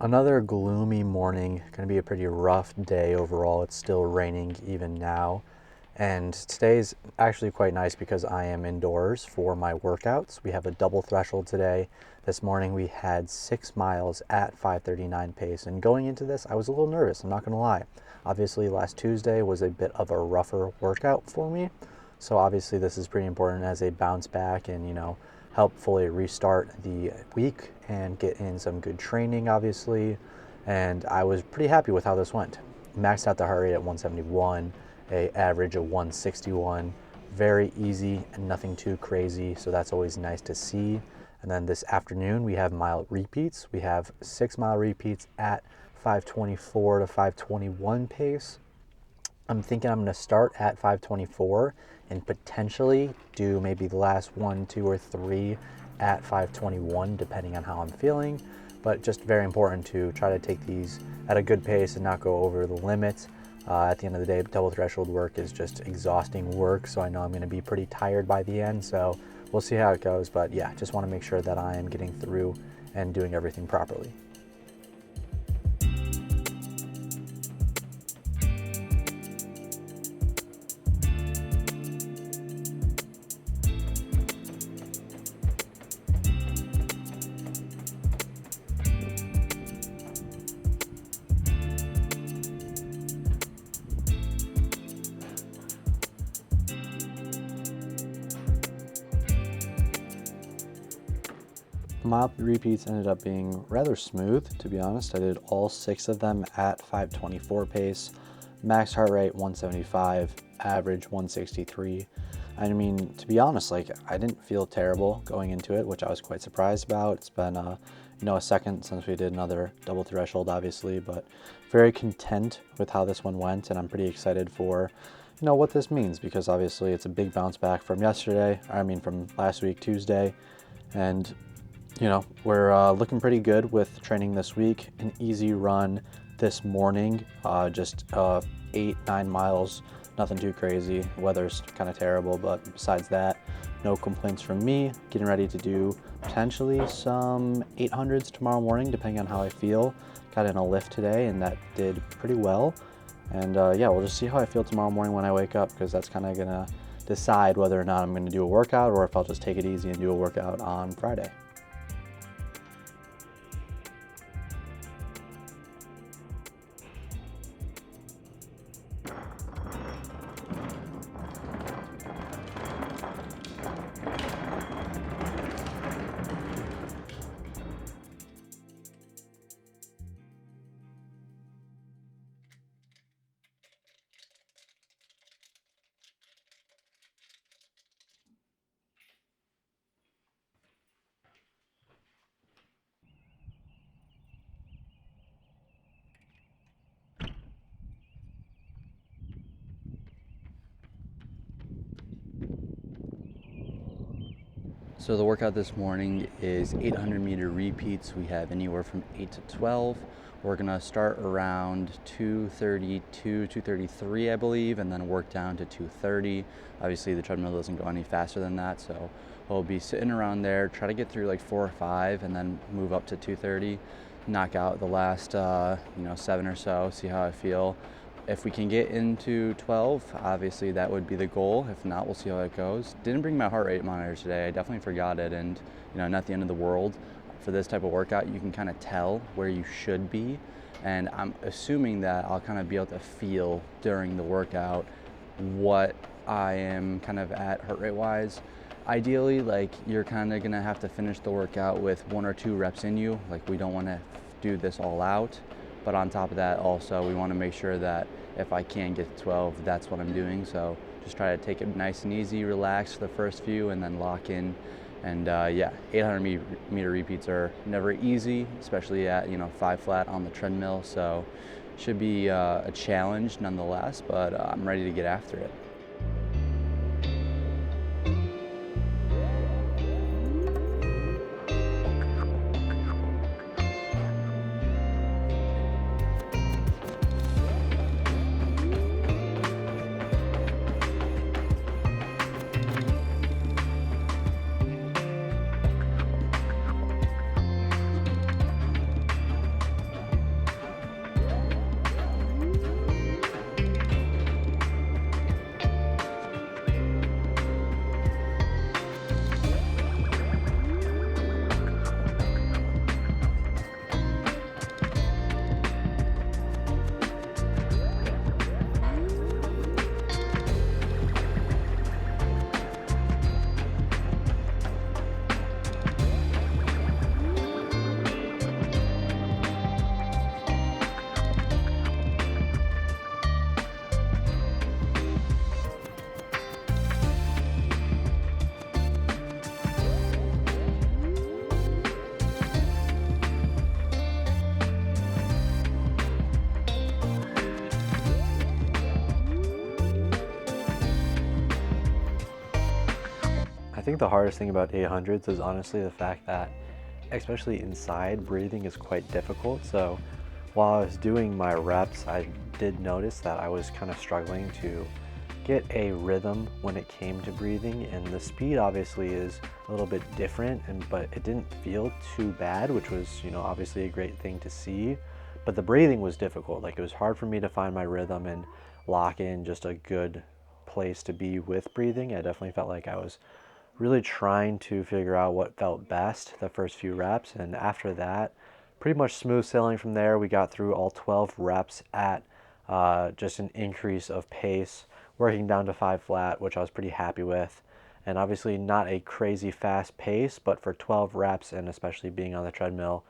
Another gloomy morning, going to be a pretty rough day overall. It's still raining even now. And today's actually quite nice because I am indoors for my workouts. We have a double threshold today. This morning we had 6 miles at 5:39 pace. And going into this, I was a little nervous, I'm not going to lie. Obviously, last Tuesday was a bit of a rougher workout for me. So obviously this is pretty important as a bounce back and, help fully restart the week and get in some good training, obviously. And I was pretty happy with how this went. Maxed out the heart rate at 171, a average of 161. Very easy and nothing too crazy, so that's always nice to see. And then this afternoon we have mile repeats. We have 6 mile repeats at 524 to 521 pace. I'm thinking I'm going to start at 524 and potentially do maybe the last 1, 2, or 3 at 521, depending on how I'm feeling. But just very important to try to take these at a good pace and not go over the limit. At the end of the day, double threshold work is just exhausting work, so I know I'm going to be pretty tired by the end. So we'll see how it goes. But yeah, just want to make sure that I am getting through and doing everything properly. Mile repeats ended up being rather smooth, to be honest. I did all 6 of them at 524 pace, max heart rate 175, average 163. I mean, to be honest, I didn't feel terrible going into it, which I was quite surprised about. It's been a second since we did another double threshold, obviously, but very content with how this one went, and I'm pretty excited for what this means, because obviously it's a big bounce back from from last week, Tuesday, and we're looking pretty good with training this week. An easy run this morning, just 8-9 miles, nothing too crazy. Weather's kind of terrible, but besides that, no complaints from me. Getting ready to do potentially some 800s tomorrow morning, depending on how I feel. Got in a lift today, and that did pretty well. And yeah, we'll just see how I feel tomorrow morning when I wake up, because that's kind of gonna decide whether or not I'm gonna do a workout or if I'll just take it easy and do a workout on Friday. So the workout this morning is 800-meter repeats. We have anywhere from 8 to 12. We're gonna start around 232, 233, I believe, and then work down to 230. Obviously the treadmill doesn't go any faster than that, so we'll be sitting around there, try to get through like 4 or 5, and then move up to 230, knock out the last 7 or so, see how I feel. If we can get into 12, obviously that would be the goal. If not, we'll see how it goes. Didn't bring my heart rate monitor today. I definitely forgot it, and not the end of the world. For this type of workout, you can kind of tell where you should be, and I'm assuming that I'll kind of be able to feel during the workout what I am kind of at heart rate wise. Ideally, you're kind of gonna have to finish the workout with 1 or 2 reps in you. We don't want to do this all out. But on top of that, also, we want to make sure that if I can get to 12, that's what I'm doing. So just try to take it nice and easy, relax for the first few, and then lock in. And yeah, 800-meter repeats are never easy, especially at 5 flat on the treadmill. So should be a challenge nonetheless, but I'm ready to get after it. I think the hardest thing about 800s is honestly the fact that, especially inside, breathing is quite difficult. So while I was doing my reps, I did notice that I was kind of struggling to get a rhythm when it came to breathing, and the speed obviously is a little bit different, but it didn't feel too bad, which was, obviously a great thing to see. But the breathing was difficult. Like, it was hard for me to find my rhythm and lock in just a good place to be with breathing. I definitely felt like I was really trying to figure out what felt best the first few reps, and after that, pretty much smooth sailing from there. We got through all 12 reps at just an increase of pace, working down to 5 flat, which I was pretty happy with. And obviously not a crazy fast pace, but for 12 reps and especially being on the treadmill,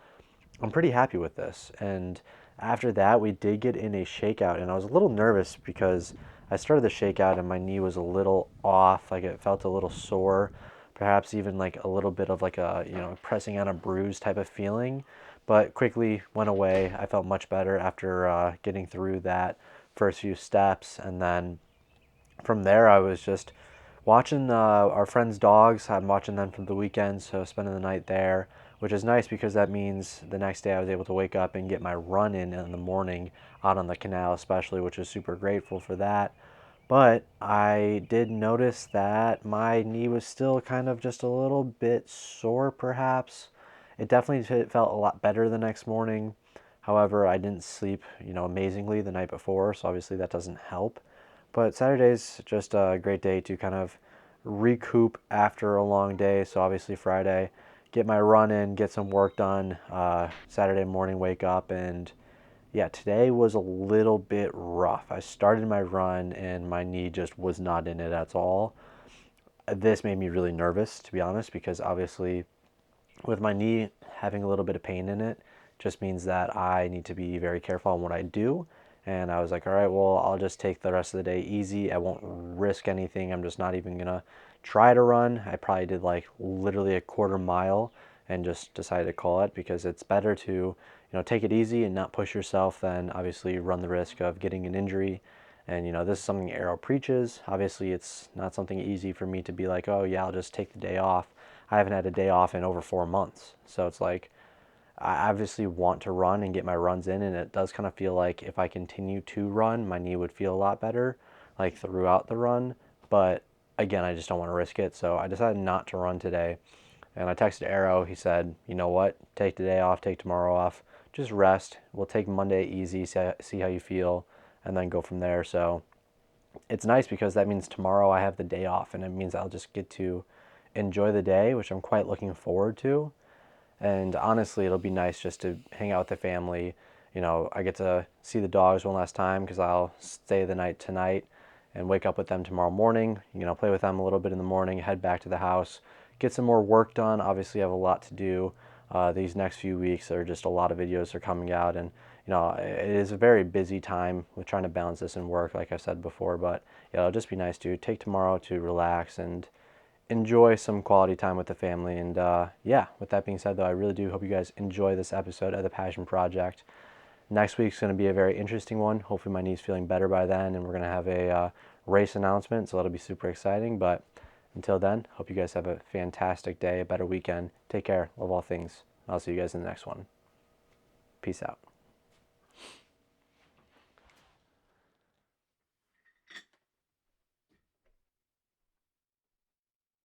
I'm pretty happy with this. And after that, we did get in a shakeout, and I was a little nervous because I started the shakeout and my knee was a little off, like it felt a little sore, perhaps even like a little bit of like a, pressing on a bruise type of feeling, but quickly went away. I felt much better after getting through that first few steps. And then from there, I was just watching our friends' dogs. I'm watching them from the weekend, so spending the night there, which is nice because that means the next day I was able to wake up and get my run in the morning out on the canal, especially, which is super grateful for that. But I did notice that my knee was still kind of just a little bit sore, perhaps. It definitely felt a lot better the next morning. However, I didn't sleep, amazingly the night before, so obviously that doesn't help. But Saturday's just a great day to kind of recoup after a long day. So obviously Friday, get my run in, get some work done. Saturday morning, wake up, and yeah, today was a little bit rough. I started my run and my knee just was not in it at all. This made me really nervous, to be honest, because obviously with my knee having a little bit of pain in it just means that I need to be very careful on what I do. And I was like, all right, well, I'll just take the rest of the day easy. I won't risk anything. I'm just not even gonna try to run. I probably did like literally a quarter mile and just decided to call it, because it's better to, take it easy and not push yourself than obviously run the risk of getting an injury. And this is something Arrow preaches. Obviously, it's not something easy for me to be like, oh yeah, I'll just take the day off. I haven't had a day off in over 4 months. So it's like, I obviously want to run and get my runs in, and it does kind of feel like if I continue to run, my knee would feel a lot better, like throughout the run. But again, I just don't want to risk it. So I decided not to run today. And I texted Arrow. He said, you know what? Take the day off, take tomorrow off, just rest. We'll take Monday easy, see how you feel, and then go from there. So it's nice because that means tomorrow I have the day off, and it means I'll just get to enjoy the day, which I'm quite looking forward to. And honestly, it'll be nice just to hang out with the family. I get to see the dogs one last time because I'll stay the night tonight and wake up with them tomorrow morning, play with them a little bit in the morning, head back to the house, get some more work done. Obviously, I have a lot to do. These next few weeks, there are just a lot of videos are coming out, and it is a very busy time with trying to balance this in work, like I said before. But it'll just be nice to take tomorrow to relax and enjoy some quality time with the family. And yeah, with that being said, though, I really do hope you guys enjoy this episode of The Passion Project. Next week's going to be a very interesting one. Hopefully my knee's feeling better by then, and we're going to have a race announcement, so that'll be super exciting. But until then, hope you guys have a fantastic day, a better weekend. Take care. Love all things. I'll see you guys in the next one. Peace out.